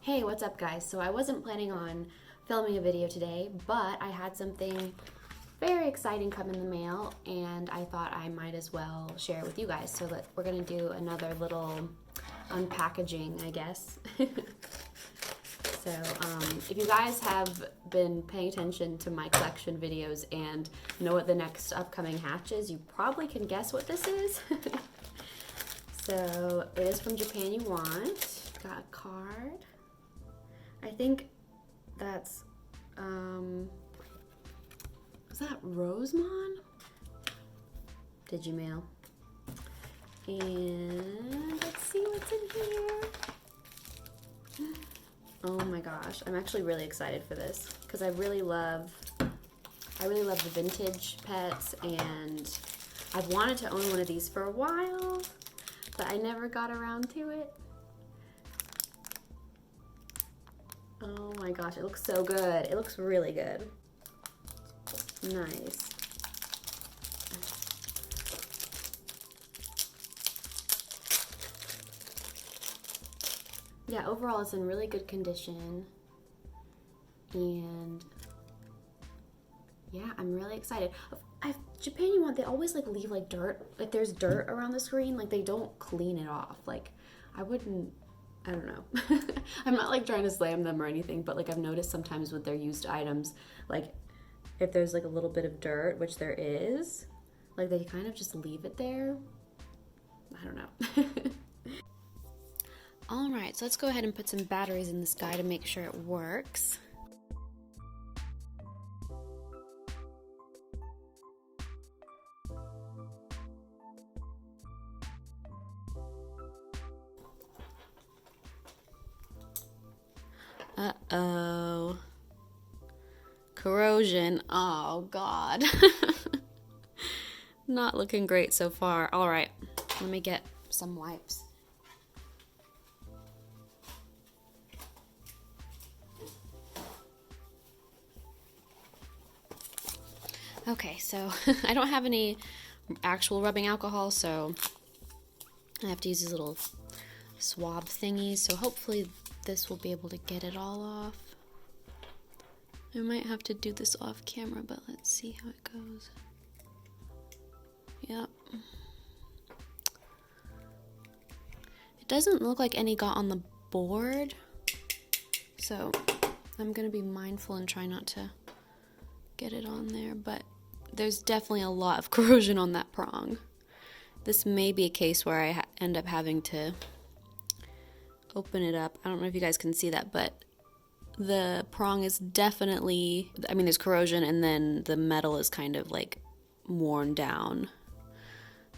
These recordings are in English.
Hey, what's up guys? So I wasn't planning on filming a video today, but I had something very exciting come in the mail and I thought I might as well share it with you guys. So we're gonna do another little unpackaging, I guess. So if you guys have been paying attention to my collection videos and know what the next upcoming hatch is, you probably can guess what this is. So it is from Japan You Want. Got a card. I think that's, is that Rosemon? Digi-Mail. And let's see what's in here. Oh my gosh, I'm actually really excited for this because I really love the vintage pets, and I've wanted to own one of these for a while, but I never got around to it. Oh my gosh, it looks so good. It looks really good. Nice. Yeah, overall it's in really good condition. And yeah, I'm really excited. Japan You Want, they always like leave like dirt, like there's dirt around the screen, like they don't clean it off. Like I don't know. I'm not like trying to slam them or anything, but like I've noticed sometimes with their used items, like if there's like a little bit of dirt, which there is, like they kind of just leave it there. I don't know. All right, so let's go ahead and put some batteries in this guy to make sure it works. Uh-oh. Corrosion. Oh, God. Not looking great so far. All right, let me get some wipes. Okay, so I don't have any actual rubbing alcohol, so I have to use these little swab thingies, so hopefully this will be able to get it all off. I might have to do this off camera, but let's see how it goes. Yep. It doesn't look like any got on the board, so I'm gonna be mindful and try not to get it on there, but there's definitely a lot of corrosion on that prong. This may be a case where I end up having to open it up. I don't know if you guys can see that, but the prong is definitely, I mean, there's corrosion and then the metal is kind of like worn down.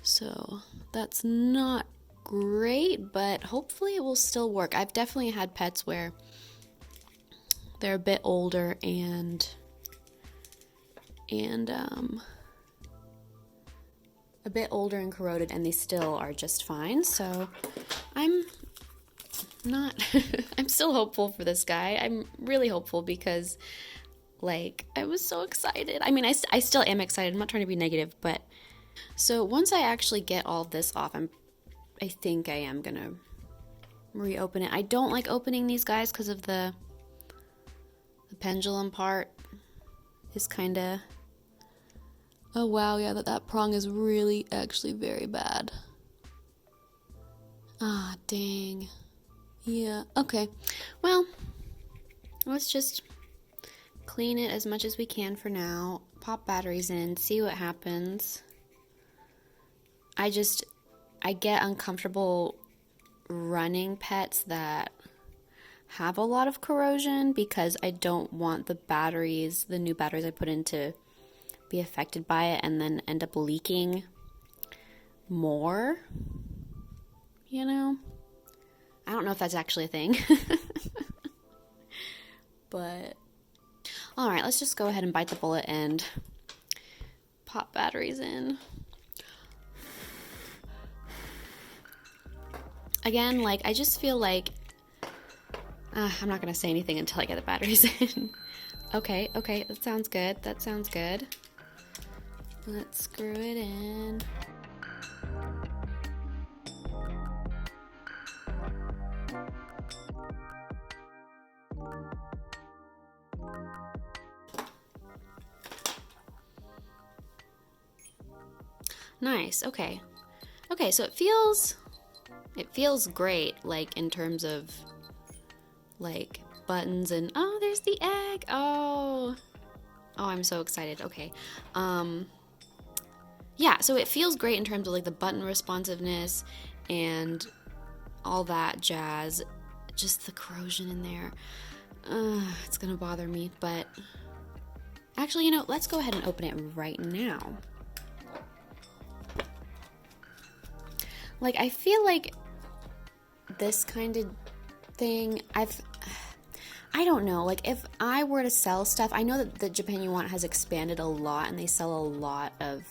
So that's not great, but hopefully it will still work. I've definitely had pets where they're a bit older and a bit older and corroded, and they still are just fine. So I'm still hopeful for this guy. I'm really hopeful because like I was so excited. I mean, I still am excited. I'm not trying to be negative, but so once I actually get all of this off, I think I am gonna reopen it. I don't like opening these guys because of the pendulum part is kind of, oh wow, yeah, that prong is really actually very bad. Ah, dang. Yeah, okay. Well, let's just clean it as much as we can for now. Pop batteries in, see what happens. I get uncomfortable running pets that have a lot of corrosion because I don't want the batteries, the new batteries I put in, to be affected by it and then end up leaking more, you know? I don't know if that's actually a thing. But all right, let's just go ahead and bite the bullet and pop batteries in. Again, like I just feel like I'm not gonna say anything until I get the batteries in. Okay, that sounds good. Let's screw it in. Nice. Okay. Okay, so it feels great, like in terms of like buttons and oh, there's the egg. Oh, I'm so excited. Okay. Yeah, so it feels great in terms of like the button responsiveness and all that jazz. Just the corrosion in there. It's gonna bother me, but actually, you know, let's go ahead and open it right now. Like, I feel like this kind of thing, I don't know, like if I were to sell stuff, I know that the Japan You Want has expanded a lot and they sell a lot of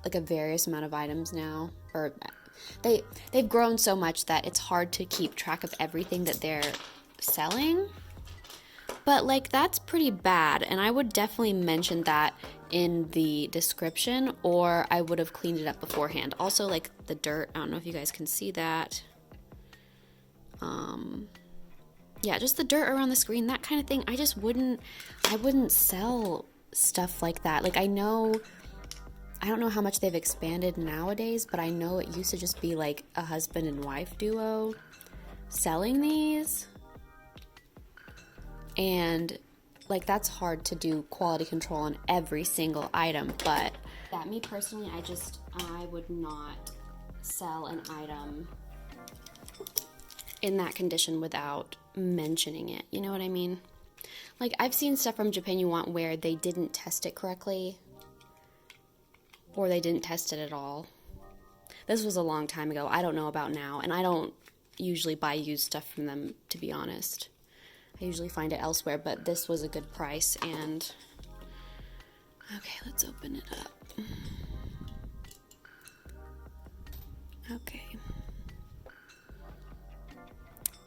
like a various amount of items now, or they've grown so much that it's hard to keep track of everything that they're selling. But like that's pretty bad, and I would definitely mention that in the description, or I would have cleaned it up beforehand. Also, like the dirt, I don't know if you guys can see that. Yeah, just the dirt around the screen, that kind of thing. I wouldn't sell stuff like that. Like I don't know how much they've expanded nowadays, but I know it used to just be like a husband and wife duo selling these. And like that's hard to do quality control on every single item, but yeah, me personally, I would not sell an item in that condition without mentioning it. You know what I mean? Like I've seen stuff from Japan You Want where they didn't test it correctly, or they didn't test it at all. This was a long time ago. I don't know about now, and I don't usually buy used stuff from them, to be honest. I usually find it elsewhere, but this was a good price, and okay, let's open it up. Okay.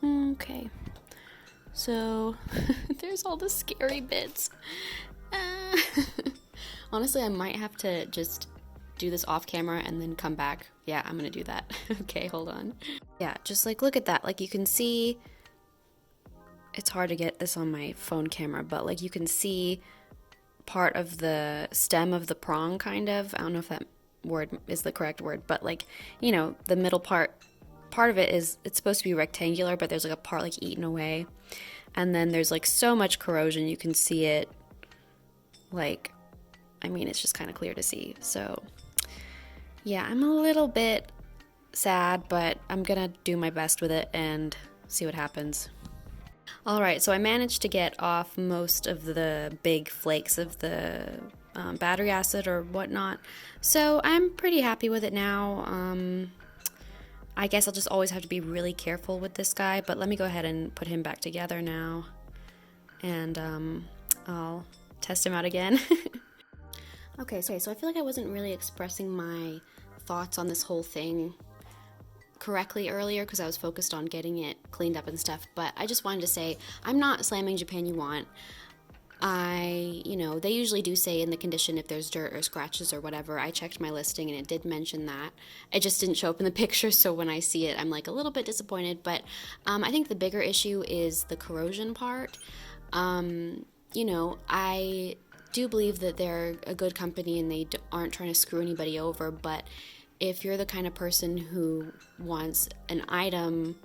Okay. So, there's all the scary bits. Honestly, I might have to just do this off camera and then come back. Yeah, I'm gonna do that. Okay, hold on. Yeah, just like look at that. Like you can see, it's hard to get this on my phone camera, but like you can see part of the stem of the prong, kind of. I don't know if that word is the correct word, but like, you know, the middle part of it is, it's supposed to be rectangular, but there's like a part like eaten away. And then there's like so much corrosion, you can see it, like, I mean, it's just kind of clear to see. So yeah, I'm a little bit sad, but I'm gonna do my best with it and see what happens. Alright, so I managed to get off most of the big flakes of the battery acid or whatnot, so I'm pretty happy with it now. I guess I'll just always have to be really careful with this guy, but let me go ahead and put him back together now, and I'll test him out again. Okay, so I feel like I wasn't really expressing my thoughts on this whole thing correctly earlier because I was focused on getting it cleaned up and stuff, but I just wanted to say I'm not slamming Japan You Want. You know, they usually do say in the condition if there's dirt or scratches or whatever. I checked my listing and it did mention that. It just didn't show up in the picture, so when I see it, I'm like a little bit disappointed, but I think the bigger issue is the corrosion part. You know, I do believe that they're a good company and they aren't trying to screw anybody over, but if you're the kind of person who wants an item,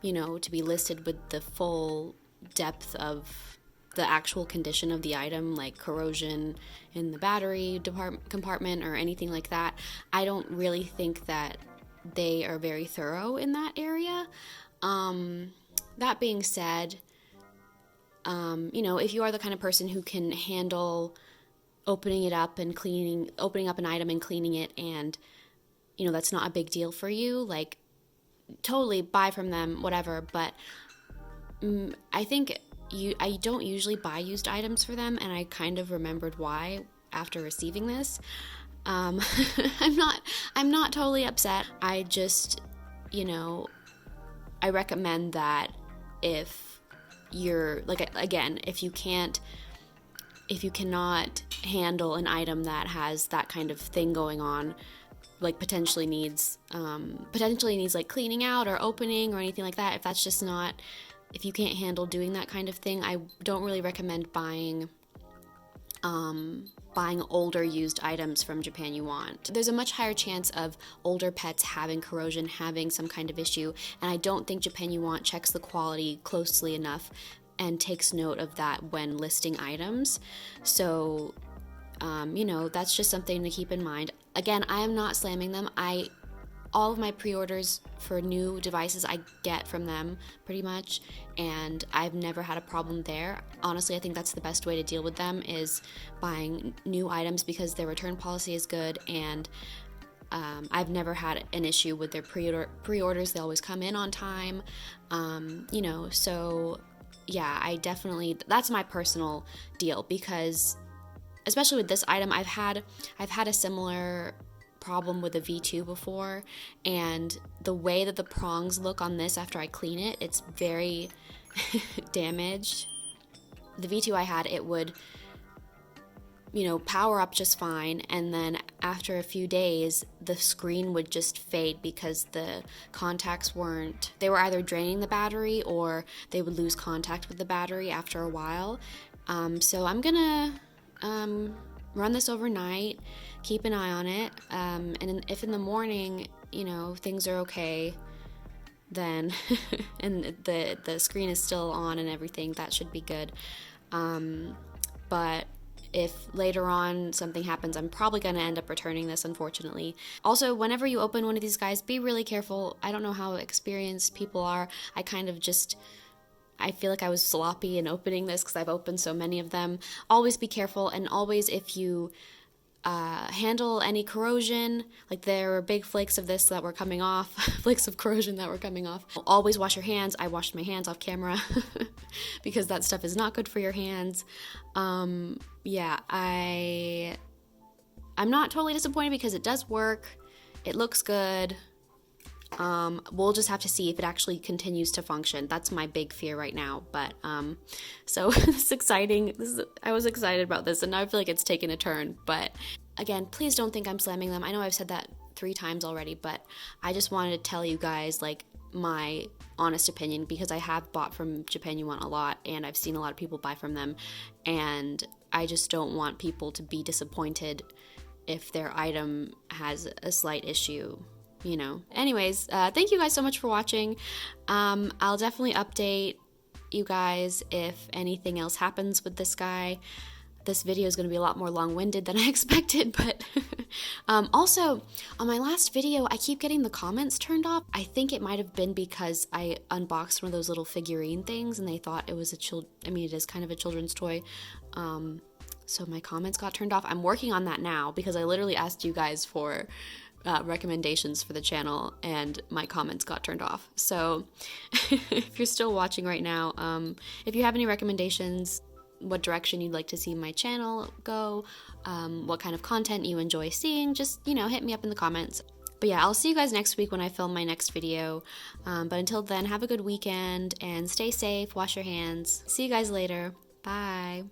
you know, to be listed with the full depth of the actual condition of the item, like corrosion in the battery compartment or anything like that, I don't really think that they are very thorough in that area. That being said, you know, if you are the kind of person who can handle opening up an item and cleaning it, and you know that's not a big deal for you, like totally buy from them, whatever. But I think I don't usually buy used items for them, and I kind of remembered why after receiving this. I'm not totally upset. I just, you know, I recommend that if you're like, again, if you cannot handle an item that has that kind of thing going on, like potentially needs like cleaning out or opening or anything like that, if you can't handle doing that kind of thing, I don't really recommend buying buying older used items from Japan you want. There's a much higher chance of older pets having corrosion, having some kind of issue, and I don't think Japan you want checks the quality closely enough and takes note of that when listing items. So, you know, that's just something to keep in mind. Again, I am not slamming them. All of my pre-orders for new devices I get from them pretty much, and I've never had a problem there. Honestly, I think that's the best way to deal with them, is buying new items, because their return policy is good, and I've never had an issue with their pre-orders. They always come in on time, you know, so yeah, that's my personal deal, because especially with this item, I've had a similar problem with the V2 before, and the way that the prongs look on this after I clean it, it's very damaged. The V2 I had, it would, you know, power up just fine, and then after a few days the screen would just fade because the contacts they were either draining the battery or they would lose contact with the battery after a while. So I'm gonna run this overnight, keep an eye on it, and if in the morning, you know, things are okay, then and the screen is still on and everything, that should be good. But if later on something happens, I'm probably going to end up returning this, unfortunately. Also, whenever you open one of these guys, be really careful. I don't know how experienced people are. I feel like I was sloppy in opening this because I've opened so many of them. Always be careful, and always, if you handle any corrosion, like there were big flakes of this that were coming off, flakes of corrosion that were coming off, always wash your hands. I washed my hands off camera because that stuff is not good for your hands. Yeah, I'm not totally disappointed because it does work. It looks good. We'll just have to see if it actually continues to function. That's my big fear right now. But so it's exciting. I was excited about this, and now I feel like it's taken a turn. But again, please don't think I'm slamming them. I know I've said that 3 times already, but I just wanted to tell you guys, like, my honest opinion, because I have bought from Japan You Want a lot, and I've seen a lot of people buy from them, and I just don't want people to be disappointed if their item has a slight issue, you know. Anyways, thank you guys so much for watching. I'll definitely update you guys if anything else happens with this guy. This video is going to be a lot more long-winded than I expected, but also, on my last video, I keep getting the comments turned off. I think it might have been because I unboxed one of those little figurine things, and they thought it was it is kind of a children's toy. So my comments got turned off. I'm working on that now because I literally asked you guys for recommendations for the channel, and my comments got turned off. So if you're still watching right now, if you have any recommendations, what direction you'd like to see my channel go, what kind of content you enjoy seeing, just, you know, hit me up in the comments. But yeah, I'll see you guys next week when I film my next video. But until then, have a good weekend and stay safe, wash your hands. See you guys later. Bye.